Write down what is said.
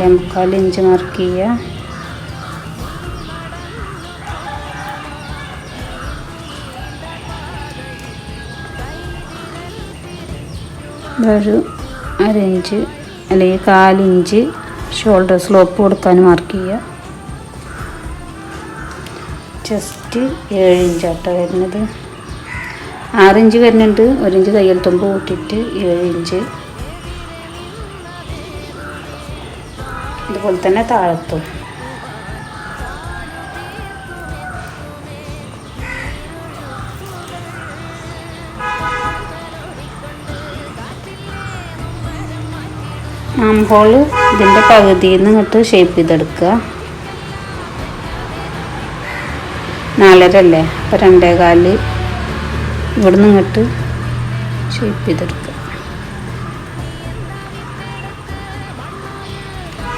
4 inch mark ചെയ്യുക. ഒരു 1/2 inch അല്ലെങ്കിൽ 1/4 ഇഞ്ച് ഷോൾഡർ സ്ലോപ്പ് കൊടുക്കാൻ മാർക്ക് ചെയ്യുക. ചെസ്റ്റ് 7 ഇഞ്ചാട്ടോ വരുന്നത്. 6 ഇഞ്ച് വരുന്നുണ്ട്. 1 ഇഞ്ച് തയ്യൽ തുമ്പ് കൂട്ടിയിട്ട് 7 ഇഞ്ച്. ഇതുപോലെ തന്നെ താഴത്തും. ആം ഹോള് ഇതിൻ്റെ പകുതിയിൽ നിന്ന് ഇങ്ങോട്ട് ഷേപ്പ് ചെയ്തെടുക്കുക. 4.5 അല്ലേ, അപ്പോൾ 2.25 ഇവിടെ നിന്ന് ഇങ്ങോട്ട് ഷേപ്പ് ചെയ്തെടുക്കുക.